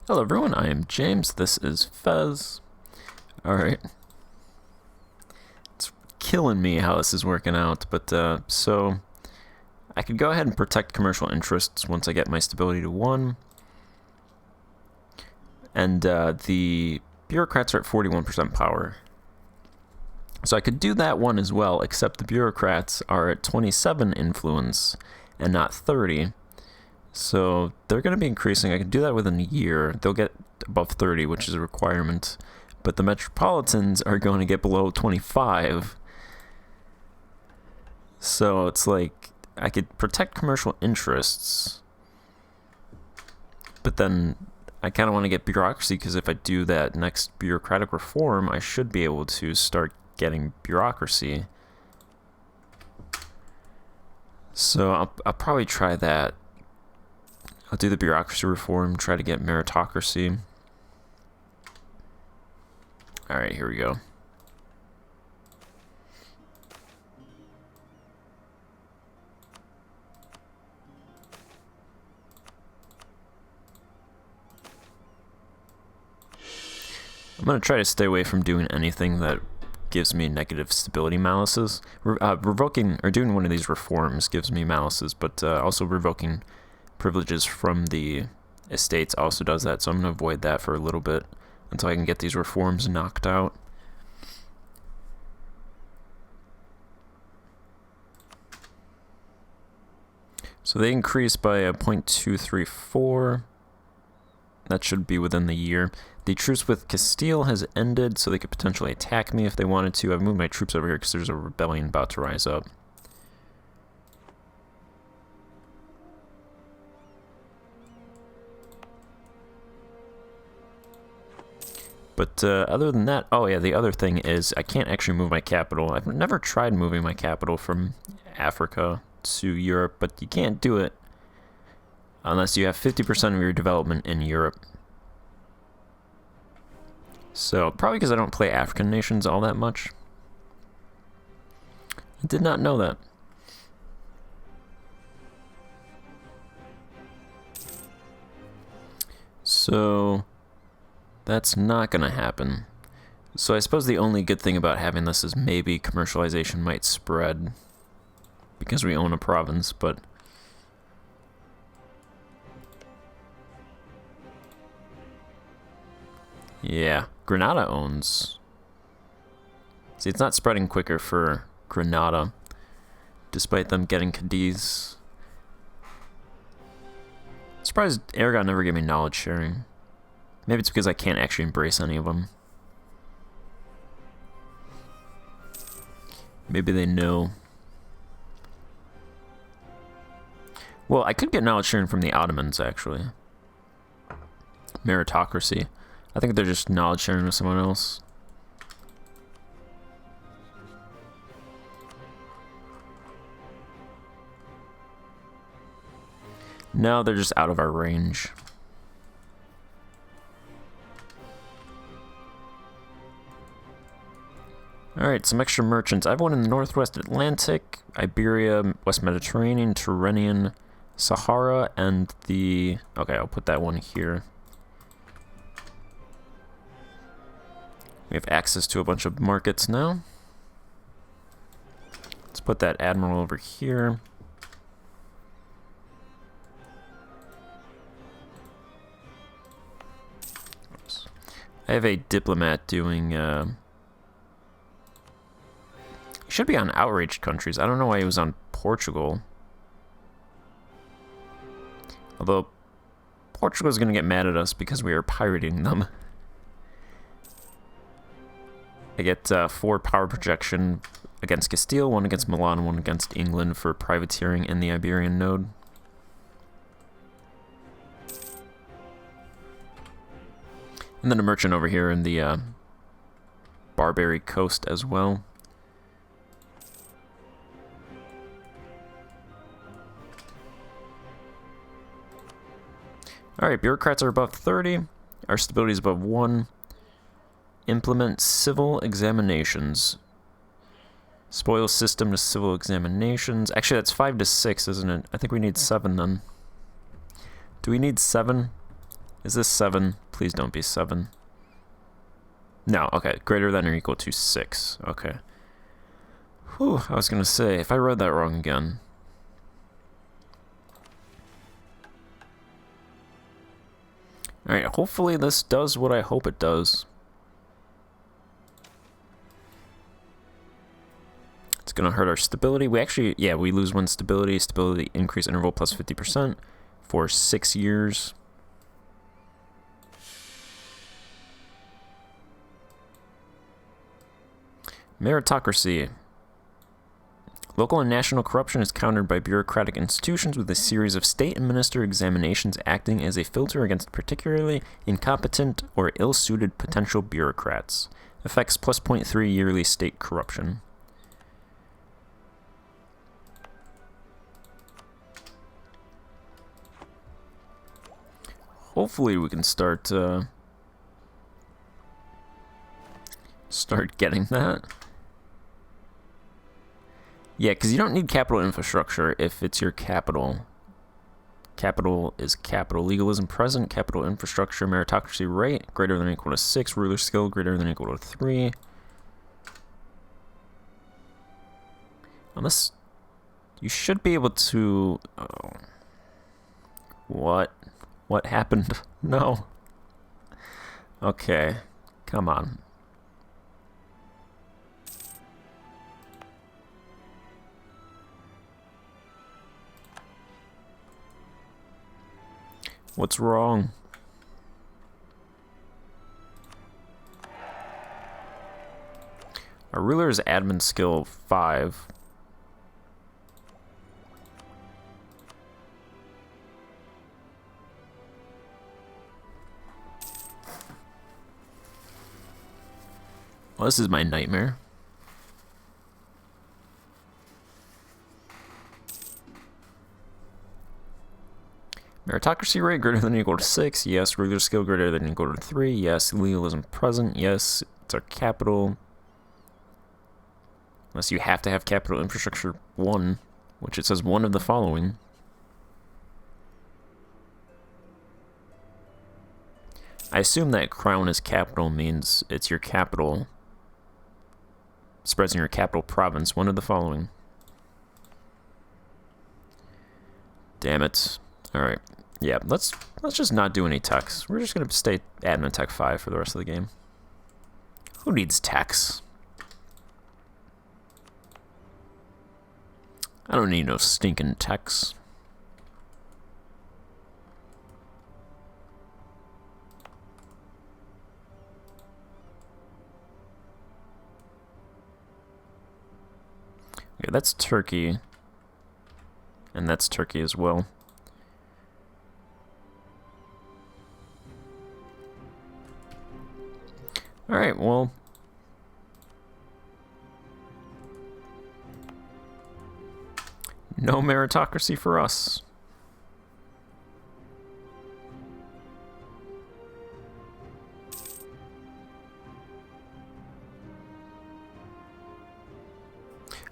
Hello everyone, I am James, this is Fez. Alright. It's killing me how this is working out, but so I could go ahead and protect commercial interests once I get my stability to 1. And the bureaucrats are at 41% power. So I could do that one as well, except the bureaucrats are at 27 influence and not 30. So they're going to be increasing. I can do that within a year. They'll get above 30, which is a requirement. But the metropolitans are going to get below 25. So it's like I could protect commercial interests. But then I kind of want to get bureaucracy, because if I do that next bureaucratic reform, I should be able to start getting bureaucracy. So I'll probably try that. I'll do the bureaucracy reform, try to get meritocracy. Alright, here we go. I'm going to try to stay away from doing anything that gives me negative stability malices. Revoking, or doing one of these reforms gives me malices, but also revoking privileges from the estates also does that, so I'm going to avoid that for a little bit until I can get these reforms knocked out. So they increase by a 0.234. That should be within the year. The truce with Castile has ended, so they could potentially attack me if they wanted to. I've moved my troops over here because there's a rebellion about to rise up. But other than that, oh yeah, the other thing is I can't actually move my capital. I've never tried moving my capital from Africa to Europe, but you can't do it unless you have 50% of your development in Europe. So, probably because I don't play African nations all that much. I did not know that. So that's not going to happen. So I suppose the only good thing about having this is maybe commercialization might spread because we own a province, but yeah, Granada owns. See, it's not spreading quicker for Granada, despite them getting Cadiz. Surprised Aragon never gave me knowledge sharing. Maybe it's because I can't actually embrace any of them. Maybe they know. Well, I could get knowledge sharing from the Ottomans, actually. Meritocracy. I think they're just knowledge sharing with someone else. No, they're just out of our range. Alright, some extra merchants. I have one in the Northwest Atlantic, Iberia, West Mediterranean, Tyrrhenian, Sahara, and the... Okay, I'll put that one here. We have access to a bunch of markets now. Let's put that admiral over here. Oops. I have a diplomat doing... He should be on outraged countries. I don't know why he was on Portugal. Although, Portugal's going to get mad at us because we are pirating them. I get 4 power projection against Castile, 1 against Milan, 1 against England for privateering in the Iberian node. And then a merchant over here in the Barbary coast as well. Alright, bureaucrats are above 30. Our stability is above 1. Implement civil examinations. Spoil system to civil examinations. Actually, that's 5 to 6, isn't it? I think we need 7 then. Do we need 7? Is this 7? Please don't be 7. No, okay. Greater than or equal to 6. Okay. Whew, I was going to say, if I read that wrong again. Alright, hopefully this does what I hope it does. It's going to hurt our stability. We actually, yeah, we lose 1 stability. Stability increase interval plus 50% for 6 years. Meritocracy. Local and national corruption is countered by bureaucratic institutions with a series of state-administered examinations acting as a filter against particularly incompetent or ill-suited potential bureaucrats. Effects plus 0.3 yearly state corruption. Hopefully we can start getting that. Yeah, because you don't need capital infrastructure if it's your capital. Capital is capital. Legalism present. Capital infrastructure. Meritocracy rate greater than or equal to 6. Ruler skill greater than or equal to 3. Unless you should be able to. Oh. What? What happened? No. Okay. Come on. What's wrong? Our ruler is admin skill 5. Well, this is my nightmare. Meritocracy rate greater than or equal to 6. Yes. Ruler skill greater than or equal to 3. Yes. Legalism present. Yes. It's our capital. Unless you have to have capital infrastructure 1, which it says one of the following. I assume that crown is capital means it's your capital. Spreads in your capital province. One of the following. Damn it. Alright. Yeah, let's just not do any techs. We're just gonna stay admin tech 5 for the rest of the game. Who needs techs? I don't need no stinking techs. Okay, that's Turkey. And that's Turkey as well. Alright, well. No meritocracy for us.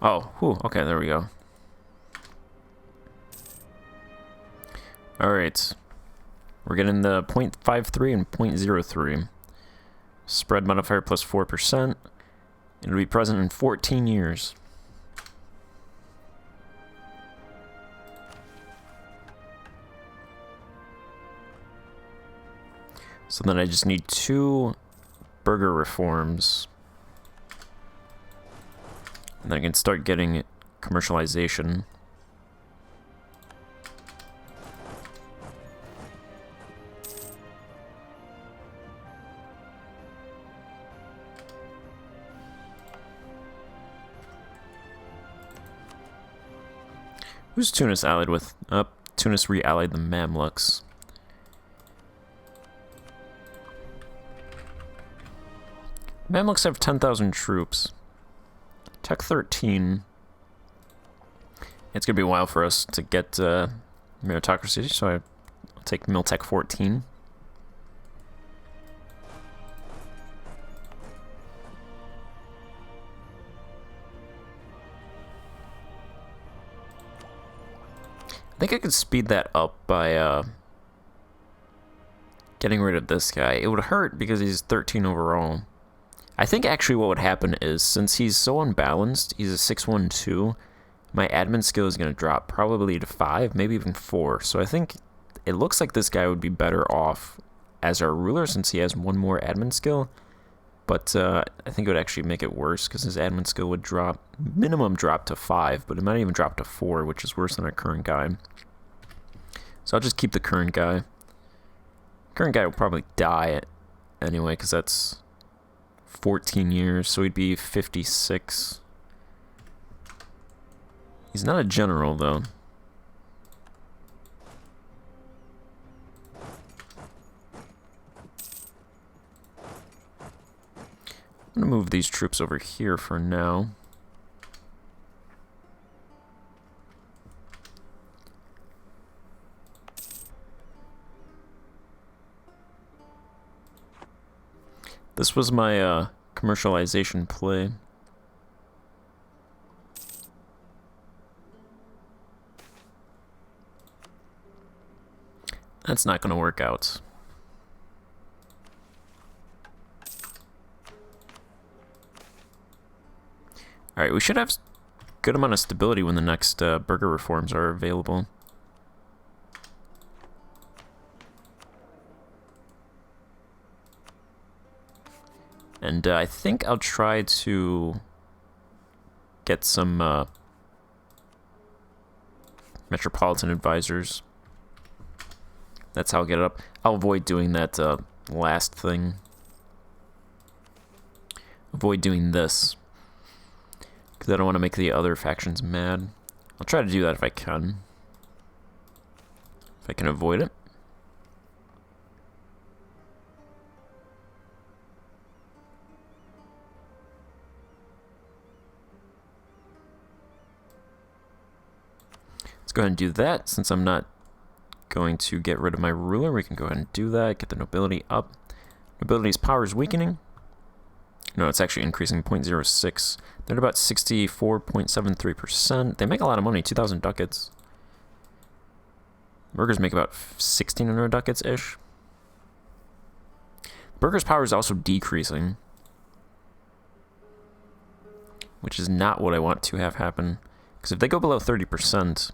Oh, whew, okay, there we go. Alright. We're getting the 0.53 and 0.03. Spread modifier plus 4%. It'll be present in 14 years. So then I just need 2 burger reforms. And then I can start getting commercialization. Who's Tunis allied with? Tunis re-allied the Mamluks. Mamluks have 10,000 troops. Tech 13. It's going to be a while for us to get meritocracy, so I'll take Miltech 14. I think I could speed that up by getting rid of this guy. It would hurt because he's 13 overall. I think actually what would happen is, since he's so unbalanced, he's a 6-1-2, my admin skill is going to drop probably to 5, maybe even 4. So I think it looks like this guy would be better off as our ruler since he has 1 more admin skill. But I think it would actually make it worse because his admin skill would drop, minimum drop to 5, but it might even drop to 4, which is worse than our current guy. So I'll just keep the current guy. Current guy will probably die anyway because that's 14 years, so he'd be 56. He's not a general, though. I'm going to move these troops over here for now. This was my commercialization play. That's not going to work out. Alright, we should have a good amount of stability when the next burger reforms are available. And I think I'll try to get some metropolitan advisors. That's how I'll get it up. I'll avoid doing that last thing. Avoid doing this. Because I don't want to make the other factions mad. I'll try to do that if I can. If I can avoid it. Let's go ahead and do that. Since I'm not going to get rid of my ruler, we can go ahead and do that. Get the nobility up. Nobility's power is weakening. No, it's actually increasing 0.06. They're at about 64.73%. They make a lot of money, 2,000 ducats. Burgers make about 1,600 ducats-ish. Burgers' power is also decreasing, which is not what I want to have happen. Because if they go below 30%,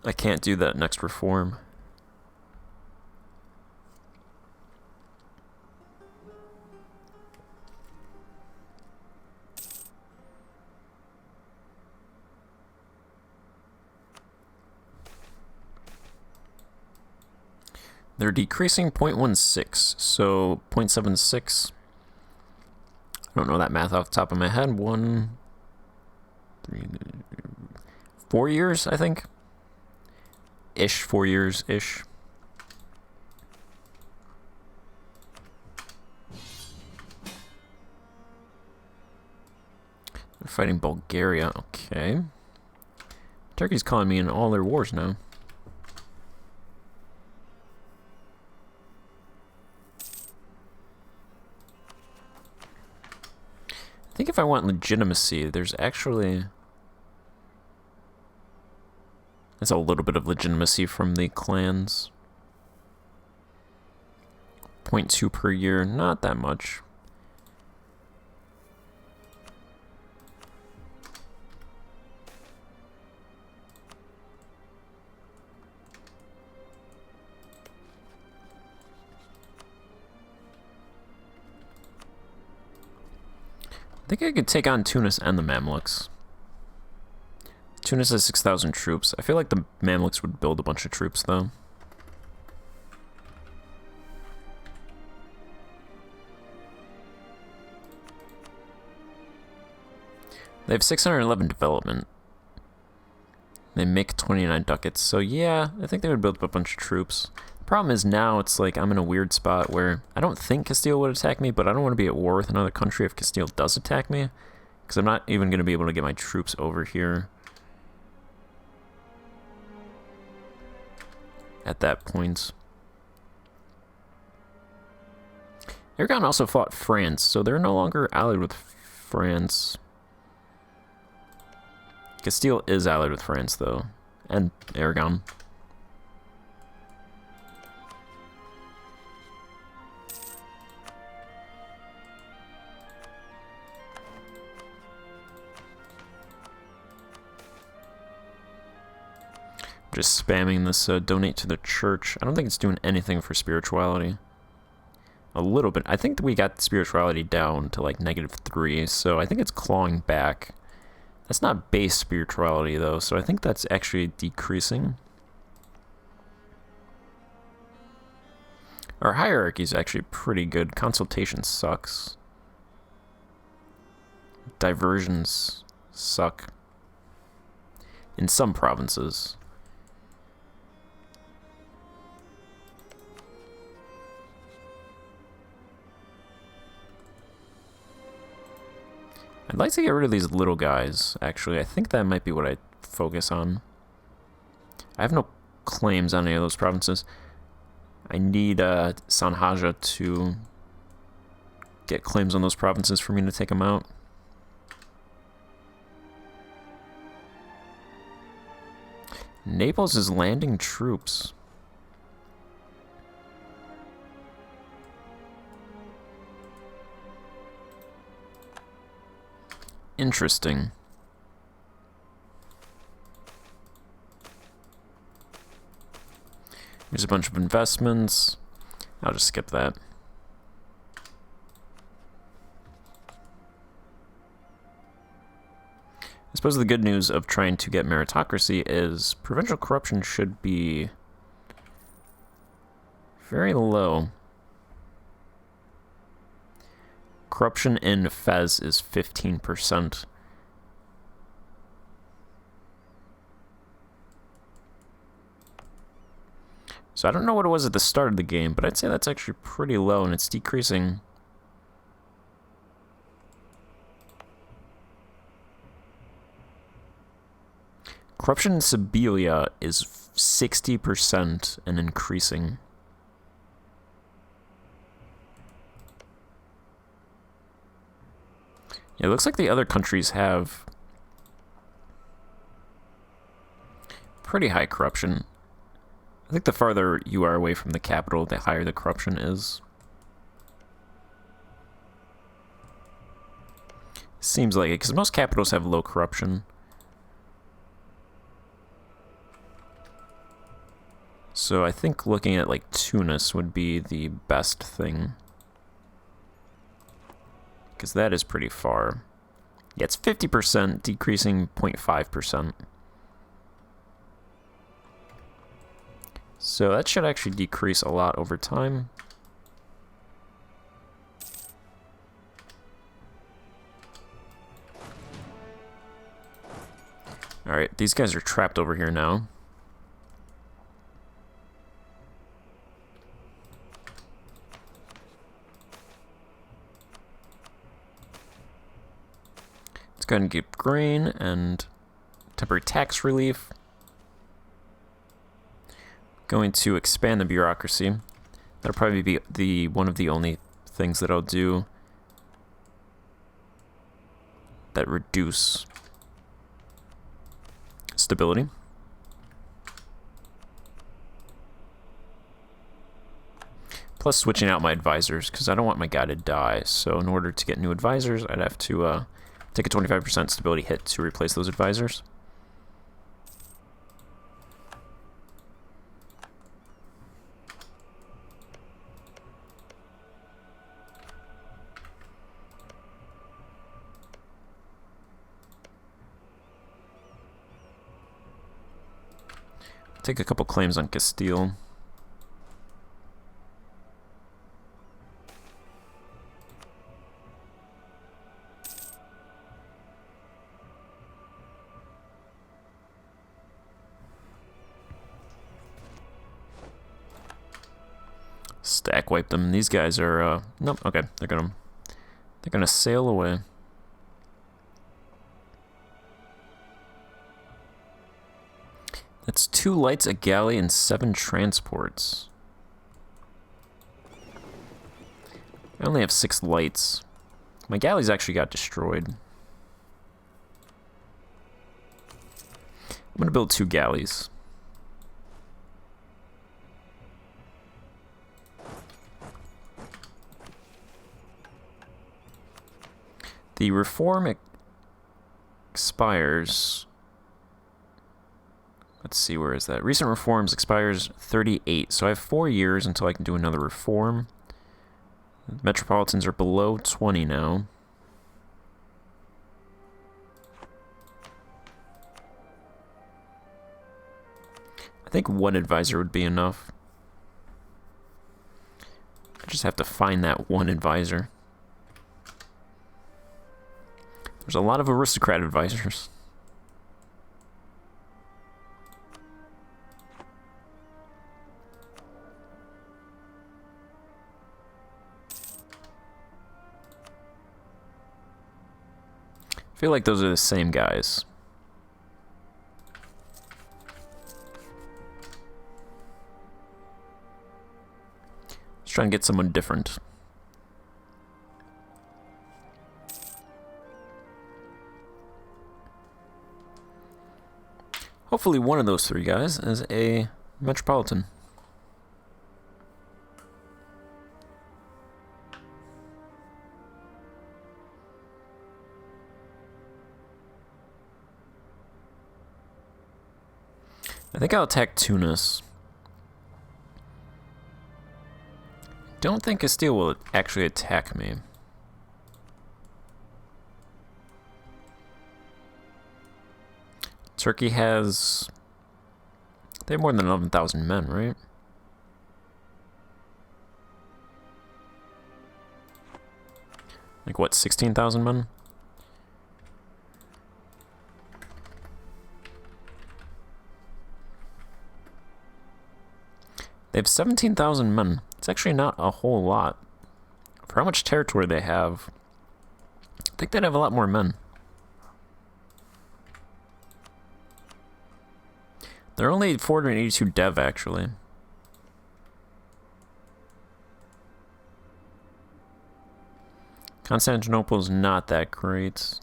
I can't do that next reform. They're decreasing 0.16, so 0.76. I don't know that math off the top of my head. 4 years, I think. 4 years-ish. They're fighting Bulgaria, okay. Turkey's calling me in all their wars now. I think if I want legitimacy, there's actually... There's a little bit of legitimacy from the clans. 0.2 per year, not that much. I think I could take on Tunis and the Mamluks. Tunis has 6,000 troops. I feel like the Mamluks would build a bunch of troops, though. They have 611 development. They make 29 ducats, so yeah, I think they would build up a bunch of troops. The problem is now it's like I'm in a weird spot where I don't think Castile would attack me, but I don't want to be at war with another country if Castile does attack me, because I'm not even going to be able to get my troops over here at that point. Aragon also fought France, so they're no longer allied with France. Castile is allied with France, though, and Aragon. Just spamming this donate to the church. I don't think it's doing anything for spirituality. A little bit. I think we got spirituality down to like -3, so I think it's clawing back. That's not base spirituality though, so I think that's actually decreasing. Our hierarchy is actually pretty good. Consultation sucks. Diversions suck. In some provinces. I'd like to get rid of these little guys, actually. I think that might be what I focus on. I have no claims on any of those provinces. I need Sanhaja to get claims on those provinces for me to take them out. Naples is landing troops. Interesting. Here's a bunch of investments. I'll just skip that. I suppose the good news of trying to get meritocracy is provincial corruption should be very low. Corruption in Fez is 15%. So I don't know what it was at the start of the game, but I'd say that's actually pretty low, and it's decreasing. Corruption in Siberia is 60% and increasing. Yeah, it looks like the other countries have pretty high corruption. I think the farther you are away from the capital, the higher the corruption is. Seems like it, because most capitals have low corruption. So I think looking at like Tunis would be the best thing. Because that is pretty far. Yeah, it's 50%, decreasing 0.5%. So that should actually decrease a lot over time. Alright, these guys are trapped over here now. Let's go ahead and get grain and temporary tax relief. Going to expand the bureaucracy. That'll probably be one of the only things that I'll do that reduce stability. Plus switching out my advisors, because I don't want my guy to die. So in order to get new advisors, I'd have to take a 25% stability hit to replace those advisors. Take a couple claims on Castile. Stack wipe them. These guys are nope, okay. They're gonna sail away. That's 2 lights, a galley, and 7 transports. I only have 6 lights. My galleys actually got destroyed. I'm gonna build 2 galleys. The reform expires. Let's see, where is that? Recent reforms expires 38, so I have 4 years until I can do another reform. Metropolitans are below 20 now. I think one advisor would be enough. I just have to find that one advisor. There's a lot of aristocrat advisors. I feel like those are the same guys. Let's try and get someone different. Hopefully one of those three guys is a metropolitan. I think I'll attack Tunis. Don't think Castile will actually attack me. Turkey has... They have more than 11,000 men, right? Like what, 16,000 men? They have 17,000 men. It's actually not a whole lot. For how much territory they have, I think they'd have a lot more men. They're only 482 dev, actually. Constantinople's not that great.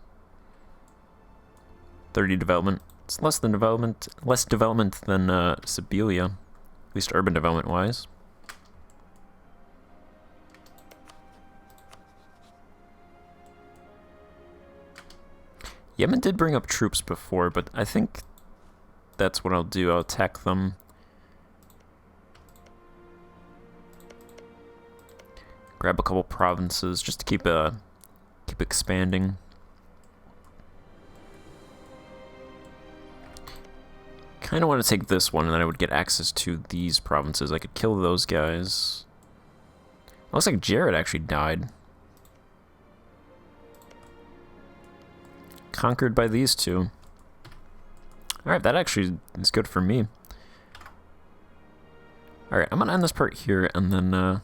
30 development. It's less development than Siberia, at least urban development-wise. Yemen did bring up troops before, but I think that's what I'll do. I'll attack them. Grab a couple provinces just to keep expanding. Kind of want to take this one, and then I would get access to these provinces. I could kill those guys. Looks like Jared actually died. Conquered by these two. Alright, that actually is good for me. Alright, I'm going to end this part here, and then I'll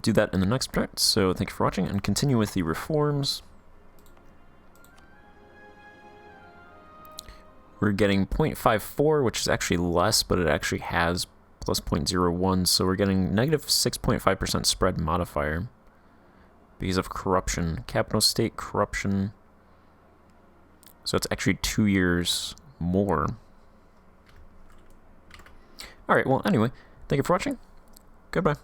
do that in the next part. So thank you for watching, and continue with the reforms. We're getting 0.54, which is actually less, but it actually has plus 0.01, so we're getting negative 6.5% spread modifier because of corruption. Capital state corruption. So it's actually 2 years more. Alright, well, anyway, thank you for watching. Goodbye.